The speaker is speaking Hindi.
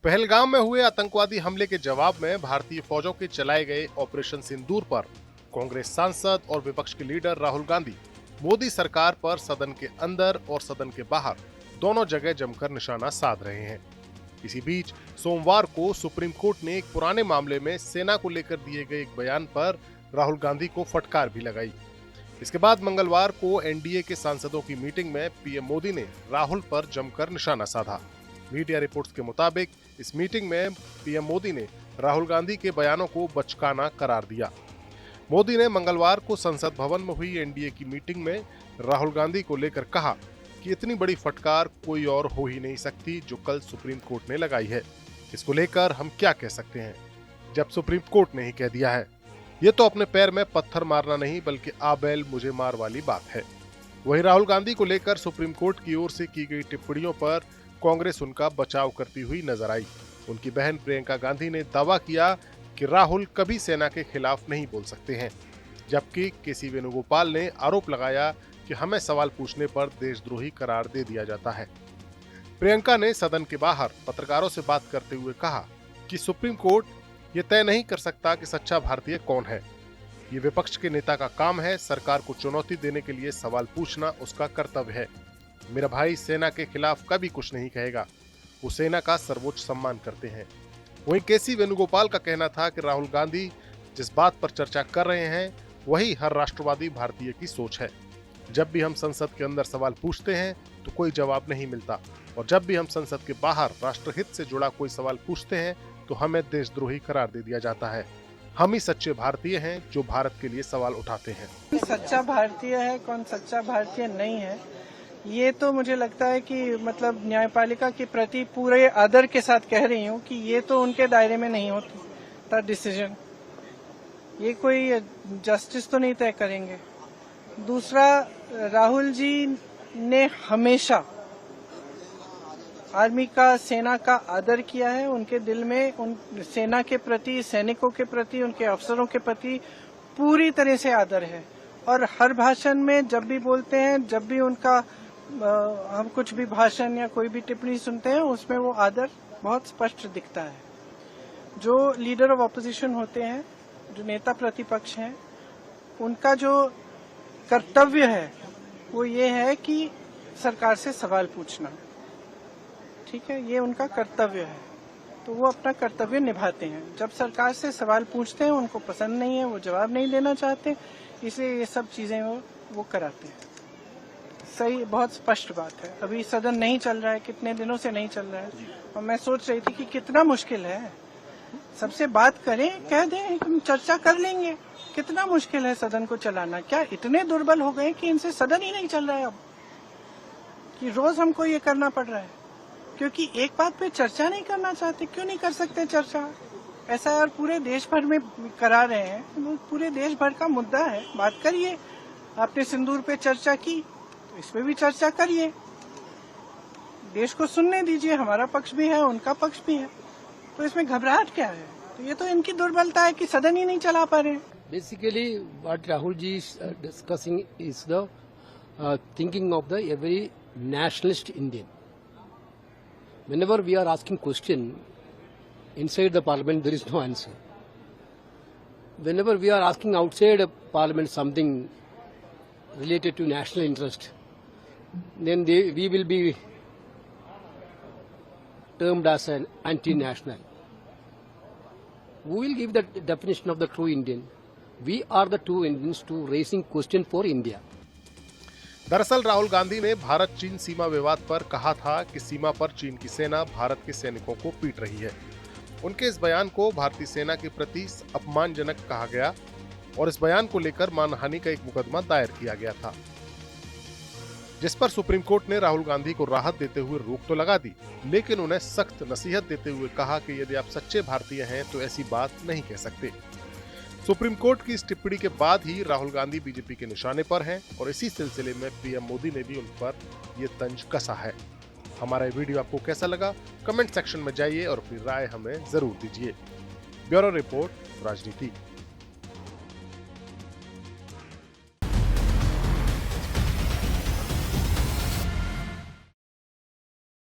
पहलगाम में हुए आतंकवादी हमले के जवाब में भारतीय फौजों के चलाए गए ऑपरेशन सिंदूर पर कांग्रेस सांसद और विपक्ष के लीडर राहुल गांधी मोदी सरकार पर सदन के अंदर और सदन के बाहर दोनों जगह जमकर निशाना साध रहे हैं। इसी बीच सोमवार को सुप्रीम कोर्ट ने एक पुराने मामले में सेना को लेकर दिए गए एक बयान पर राहुल गांधी को फटकार भी लगाई। इसके बाद मंगलवार को एनडीए के सांसदों की मीटिंग में पीएम मोदी ने राहुल पर जमकर निशाना साधा। मीडिया रिपोर्ट्स के मुताबिक इस मीटिंग में पीएम मोदी ने राहुल गांधी के बयानों को बचकाना करार दिया। मोदी ने मंगलवार को संसद भवन में हुई एनडीए की मीटिंग में राहुल गांधी को लेकर कहा कि इतनी बड़ी फटकार कोई और हो ही नहीं सकती जो कल सुप्रीम कोर्ट ने लगाई है। इसको लेकर हम क्या कह सकते हैं जब सुप्रीम कोर्ट ने ही कह दिया है। ये तो अपने पैर में पत्थर मारना नहीं बल्कि आ बैल मुझे मार वाली बात है। वहीं राहुल गांधी को लेकर सुप्रीम कोर्ट की ओर से की गई टिप्पणियों पर कांग्रेस उनका बचाव करती हुई नजर आई। उनकी बहन प्रियंका गांधी ने दावा किया कि राहुल कभी सेना के खिलाफ नहीं बोल सकते हैं, जबकि केसी वेणुगोपाल ने आरोप लगाया कि हमें सवाल पूछने पर देशद्रोही करार दे दिया जाता है। प्रियंका ने सदन के बाहर पत्रकारों से बात करते हुए कहा कि सुप्रीम कोर्ट ये तय नहीं कर सकता कि सच्चा भारतीय कौन है। ये विपक्ष के नेता का काम है। सरकार को चुनौती देने के लिए सवाल पूछना उसका कर्तव्य है। मेरा भाई सेना के खिलाफ कभी कुछ नहीं कहेगा। वो सेना का सर्वोच्च सम्मान करते हैं। वहीं केसी वेणुगोपाल का कहना था कि राहुल गांधी जिस बात पर चर्चा कर रहे हैं वही हर राष्ट्रवादी भारतीय की सोच है। जब भी हम संसद के अंदर सवाल पूछते हैं तो कोई जवाब नहीं मिलता, और जब भी हम संसद के बाहर राष्ट्रहित से जुड़ा कोई सवाल पूछते हैं तो हमें देशद्रोही करार दे दिया जाता है। हम ही सच्चे भारतीय हैं जो भारत के लिए सवाल उठाते हैं। सच्चा भारतीय है, कौन सच्चा भारतीय नहीं है, ये तो मुझे लगता है कि मतलब न्यायपालिका के प्रति पूरे आदर के साथ कह रही हूँ कि ये तो उनके दायरे में नहीं होता डिसीजन। ये कोई जस्टिस तो नहीं तय करेंगे। दूसरा, राहुल जी ने हमेशा आर्मी का, सेना का आदर किया है। उनके दिल में उन सेना के प्रति, सैनिकों के प्रति, उनके अफसरों के प्रति पूरी तरह से आदर है। और हर भाषण में जब भी बोलते हैं, जब भी उनका हम कुछ भी भाषण या कोई भी टिप्पणी सुनते हैं, उसमें वो आदर बहुत स्पष्ट दिखता है। जो लीडर ऑफ ऑपोजिशन होते हैं, जो नेता प्रतिपक्ष हैं, उनका जो कर्तव्य है वो ये है कि सरकार से सवाल पूछना। ठीक है, ये उनका कर्तव्य है, तो वो अपना कर्तव्य निभाते हैं। जब सरकार से सवाल पूछते हैं, उनको पसंद नहीं है, वो जवाब नहीं देना चाहते, इसलिए ये सब चीजें वो कराते हैं। सही, बहुत स्पष्ट बात है। अभी सदन नहीं चल रहा है, कितने दिनों से नहीं चल रहा है, और मैं सोच रही थी कि कितना मुश्किल है। सबसे बात करें, कह दें हम चर्चा कर लेंगे। कितना मुश्किल है सदन को चलाना। क्या इतने दुर्बल हो गए कि इनसे सदन ही नहीं चल रहा है अब, कि रोज हमको ये करना पड़ रहा है क्योंकि एक बात पे चर्चा नहीं करना चाहते। क्यों नहीं कर सकते चर्चा? ऐसा और पूरे देश भर में करा रहे हैं, वो पूरे देश भर का मुद्दा है, बात करिए। आपने सिंदूर पे चर्चा की तो इस पे भी चर्चा करिए। देश को सुनने दीजिए, हमारा पक्ष भी है, उनका पक्ष भी है, तो इसमें घबराहट क्या है? तो ये तो इनकी दुर्बलता है कि सदन ही नहीं चला पा रहे। Basically, what Rahul ji is discussing is the thinking of the every nationalist Indian. Whenever we are asking question inside the parliament, there is no answer. Whenever we are asking outside parliament something related to national interest, then we will be termed as an anti-national. We will give the definition of the true Indian. We are the true Indians to raising question for India. दरअसल राहुल गांधी ने भारत चीन सीमा विवाद पर कहा था कि सीमा पर चीन की सेना भारत के सैनिकों को पीट रही है। उनके इस बयान को भारतीय सेना के प्रति अपमानजनक कहा गया और इस बयान को लेकर मानहानि का एक मुकदमा दायर किया गया था, जिस पर सुप्रीम कोर्ट ने राहुल गांधी को राहत देते हुए रोक तो लगा दी, लेकिन उन्हें सख्त नसीहत देते हुए कहा कि यदि आप सच्चे भारतीय हैं तो ऐसी बात नहीं कह सकते। सुप्रीम कोर्ट की इस टिप्पणी के बाद ही राहुल गांधी बीजेपी के निशाने पर हैं और इसी सिलसिले में पीएम मोदी ने भी उन पर ये तंज कसा है। हमारा ये वीडियो आपको कैसा लगा, कमेंट सेक्शन में जाइए और अपनी राय हमें जरूर दीजिए। ब्यूरो रिपोर्ट, राजनीति।